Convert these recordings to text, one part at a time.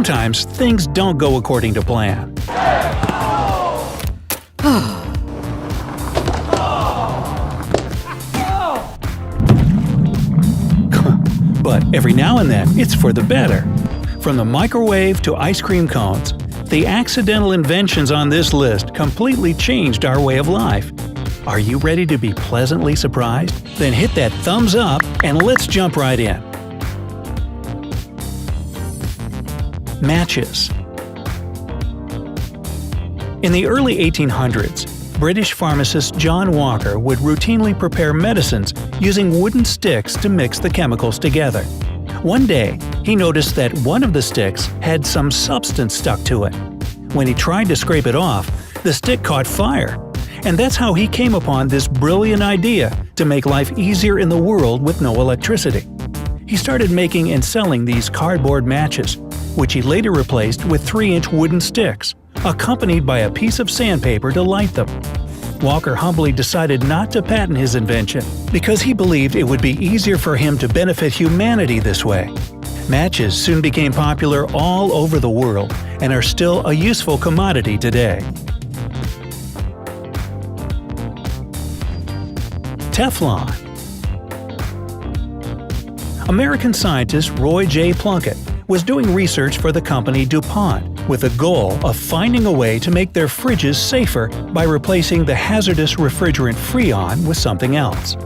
Sometimes things don't go according to plan. But every now and then, it's for the better. From the microwave to ice cream cones, the accidental inventions on this list completely changed our way of life. Are you ready to be pleasantly surprised? Then hit that thumbs up and let's jump right in. Matches. In the early 1800s, British pharmacist John Walker would routinely prepare medicines using wooden sticks to mix the chemicals together. One day, he noticed that one of the sticks had some substance stuck to it. When he tried to scrape it off, the stick caught fire. And that's how he came upon this brilliant idea to make life easier in the world with no electricity. He started making and selling these cardboard matches, which he later replaced with 3-inch wooden sticks, accompanied by a piece of sandpaper to light them. Walker humbly decided not to patent his invention because he believed it would be easier for him to benefit humanity this way. Matches soon became popular all over the world and are still a useful commodity today. Teflon. American scientist Roy J. Plunkett was doing research for the company DuPont with the goal of finding a way to make their fridges safer by replacing the hazardous refrigerant Freon with something else.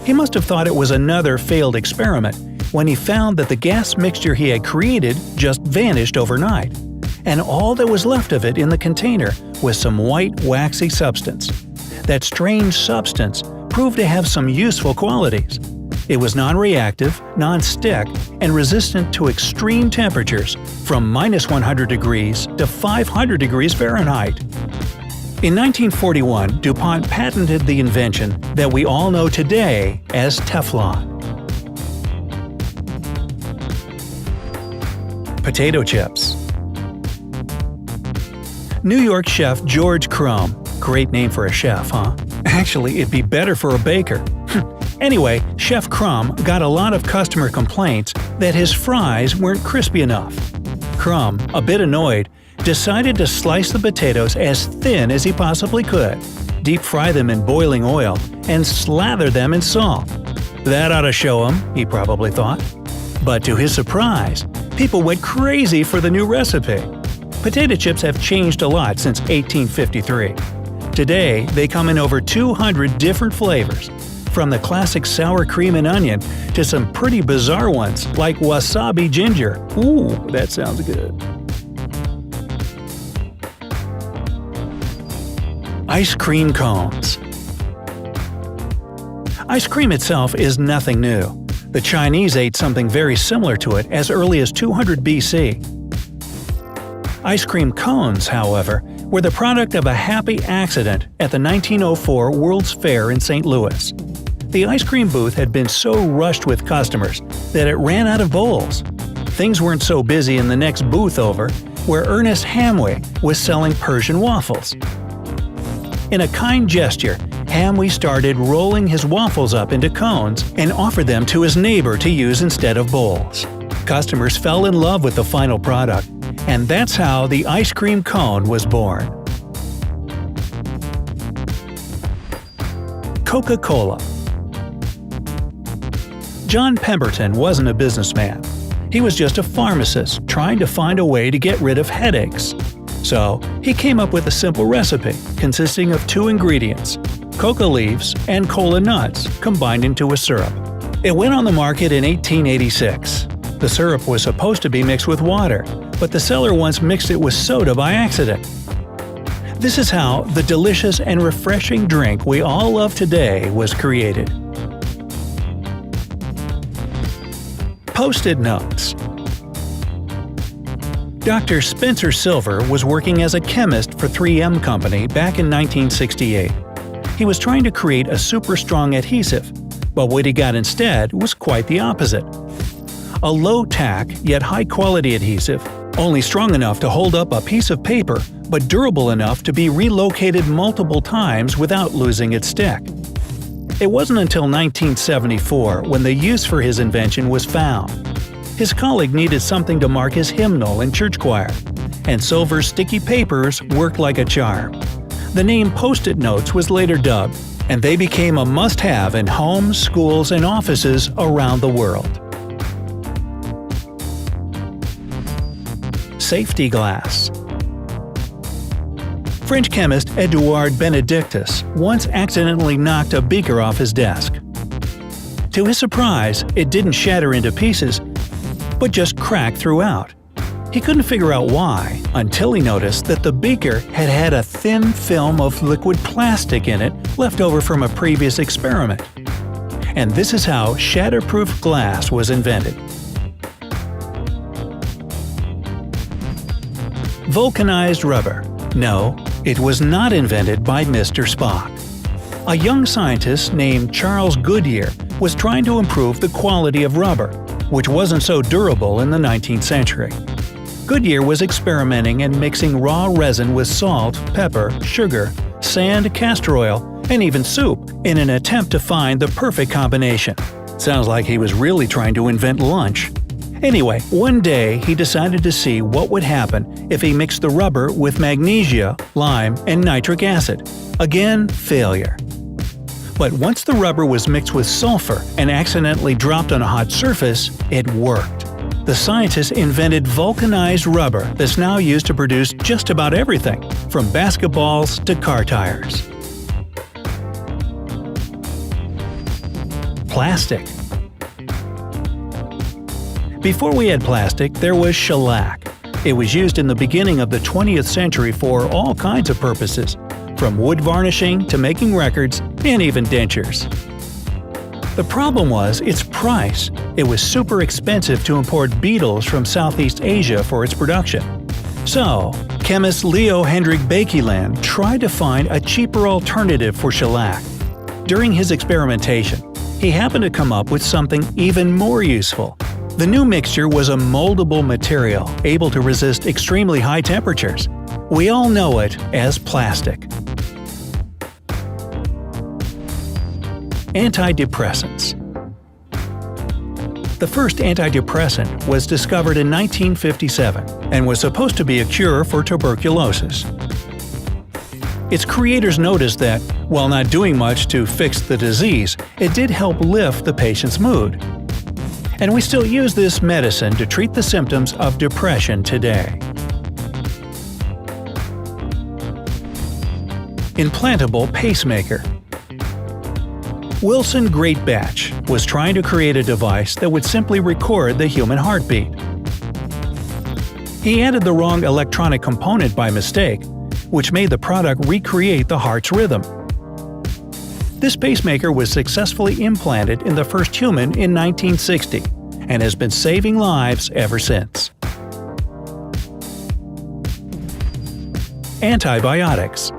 He must have thought it was another failed experiment when he found that the gas mixture he had created just vanished overnight, and all that was left of it in the container was some white, waxy substance. That strange substance proved to have some useful qualities. It was non-reactive, non-stick, and resistant to extreme temperatures from -100 degrees to 500 degrees Fahrenheit. In 1941, DuPont patented the invention that we all know today as Teflon. Potato chips. New York chef George Crumb, great name for a chef, huh? Actually, it'd be better for a baker. Anyway, Chef Crumb got a lot of customer complaints that his fries weren't crispy enough. Crumb, a bit annoyed, decided to slice the potatoes as thin as he possibly could, deep fry them in boiling oil, and slather them in salt. That ought to show him, he probably thought. But to his surprise, people went crazy for the new recipe. Potato chips have changed a lot since 1853. Today, they come in over 200 different flavors, from the classic sour cream and onion to some pretty bizarre ones like wasabi ginger. Ooh, that sounds good. Ice cream cones. Ice cream itself is nothing new. The Chinese ate something very similar to it as early as 200 BC. Ice cream cones, however, were the product of a happy accident at the 1904 World's Fair in St. Louis. The ice cream booth had been so rushed with customers that it ran out of bowls. Things weren't so busy in the next booth over, where Ernest Hamway was selling Persian waffles. In a kind gesture, Hamway started rolling his waffles up into cones and offered them to his neighbor to use instead of bowls. Customers fell in love with the final product, and that's how the ice cream cone was born. Coca-Cola. John Pemberton wasn't a businessman. He was just a pharmacist trying to find a way to get rid of headaches. So, he came up with a simple recipe consisting of 2 ingredients, coca leaves and cola nuts combined into a syrup. It went on the market in 1886. The syrup was supposed to be mixed with water, but the seller once mixed it with soda by accident. This is how the delicious and refreshing drink we all love today was created. Post-it notes. Dr. Spencer Silver was working as a chemist for 3M Company back in 1968. He was trying to create a super strong adhesive, but what he got instead was quite the opposite. A low-tack yet high-quality adhesive, only strong enough to hold up a piece of paper but durable enough to be relocated multiple times without losing its stick. It wasn't until 1974 when the use for his invention was found. His colleague needed something to mark his hymnal and church choir, and silver sticky papers worked like a charm. The name Post-it notes was later dubbed, and they became a must-have in homes, schools, and offices around the world. Safety glass. French chemist Edouard Benedictus once accidentally knocked a beaker off his desk. To his surprise, it didn't shatter into pieces, but just cracked throughout. He couldn't figure out why until he noticed that the beaker had a thin film of liquid plastic in it left over from a previous experiment. And this is how shatterproof glass was invented. Vulcanized rubber. No, it was not invented by Mr. Spock. A young scientist named Charles Goodyear was trying to improve the quality of rubber, which wasn't so durable in the 19th century. Goodyear was experimenting and mixing raw resin with salt, pepper, sugar, sand, castor oil, and even soup in an attempt to find the perfect combination. Sounds like he was really trying to invent lunch. Anyway, one day he decided to see what would happen if he mixed the rubber with magnesia, lime, and nitric acid. Again, failure. But once the rubber was mixed with sulfur and accidentally dropped on a hot surface, it worked. The scientists invented vulcanized rubber that's now used to produce just about everything, from basketballs to car tires. Plastic. Before we had plastic, there was shellac. It was used in the beginning of the 20th century for all kinds of purposes, from wood varnishing to making records and even dentures. The problem was its price. It was super expensive to import beetles from Southeast Asia for its production. So, chemist Leo Hendrik Baekeland tried to find a cheaper alternative for shellac. During his experimentation, he happened to come up with something even more useful. The new mixture was a moldable material able to resist extremely high temperatures. We all know it as plastic. Antidepressants. The first antidepressant was discovered in 1957 and was supposed to be a cure for tuberculosis. Its creators noticed that, while not doing much to fix the disease, it did help lift the patient's mood. And we still use this medicine to treat the symptoms of depression today. Implantable pacemaker. Wilson Greatbatch was trying to create a device that would simply record the human heartbeat. He added the wrong electronic component by mistake, which made the product recreate the heart's rhythm. This pacemaker was successfully implanted in the first human in 1960 and has been saving lives ever since. Antibiotics.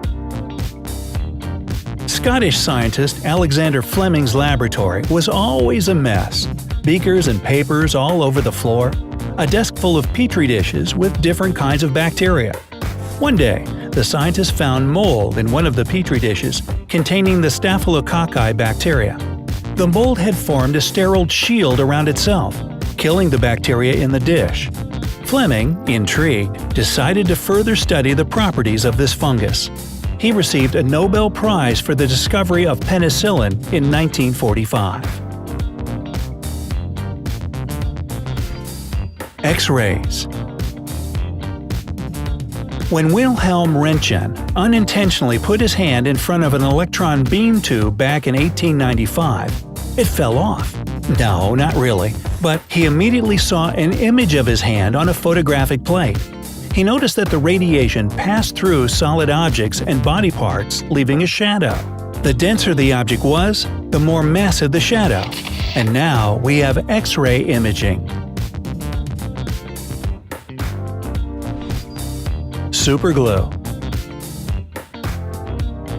Scottish scientist Alexander Fleming's laboratory was always a mess. Beakers and papers all over the floor, a desk full of petri dishes with different kinds of bacteria. One day, the scientists found mold in one of the petri dishes containing the Staphylococci bacteria. The mold had formed a sterile shield around itself, killing the bacteria in the dish. Fleming, intrigued, decided to further study the properties of this fungus. He received a Nobel Prize for the discovery of penicillin in 1945. X-rays. When Wilhelm Röntgen unintentionally put his hand in front of an electron beam tube back in 1895, it fell off. No, not really, but he immediately saw an image of his hand on a photographic plate. He noticed that the radiation passed through solid objects and body parts, leaving a shadow. The denser the object was, the more massive the shadow. And now we have X-ray imaging. Superglue.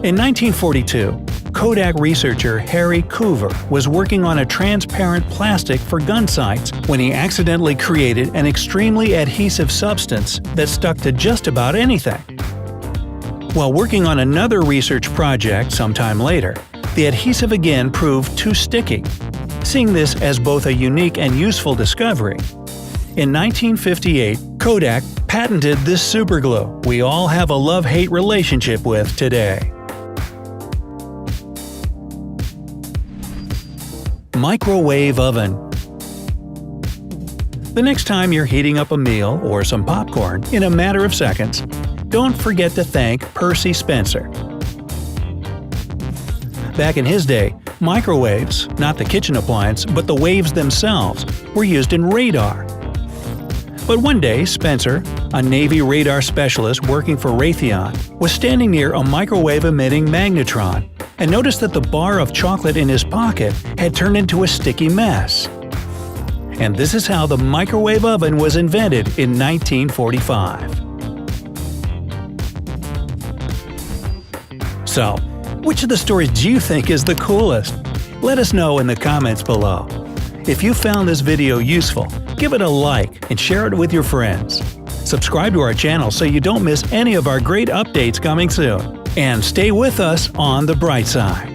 In 1942, Kodak researcher Harry Coover was working on a transparent plastic for gun sights when he accidentally created an extremely adhesive substance that stuck to just about anything. While working on another research project sometime later, the adhesive again proved too sticky. Seeing this as both a unique and useful discovery, In 1958, Kodak patented this superglue we all have a love-hate relationship with today. Microwave oven. The next time you're heating up a meal or some popcorn in a matter of seconds, don't forget to thank Percy Spencer. Back in his day, microwaves, not the kitchen appliance but the waves themselves, were used in radar. But one day, Spencer, a Navy radar specialist working for Raytheon, was standing near a microwave-emitting magnetron and noticed that the bar of chocolate in his pocket had turned into a sticky mess. And this is how the microwave oven was invented in 1945. So, which of the stories do you think is the coolest? Let us know in the comments below. If you found this video useful, give it a like and share it with your friends. Subscribe to our channel so you don't miss any of our great updates coming soon. And stay with us on the bright side.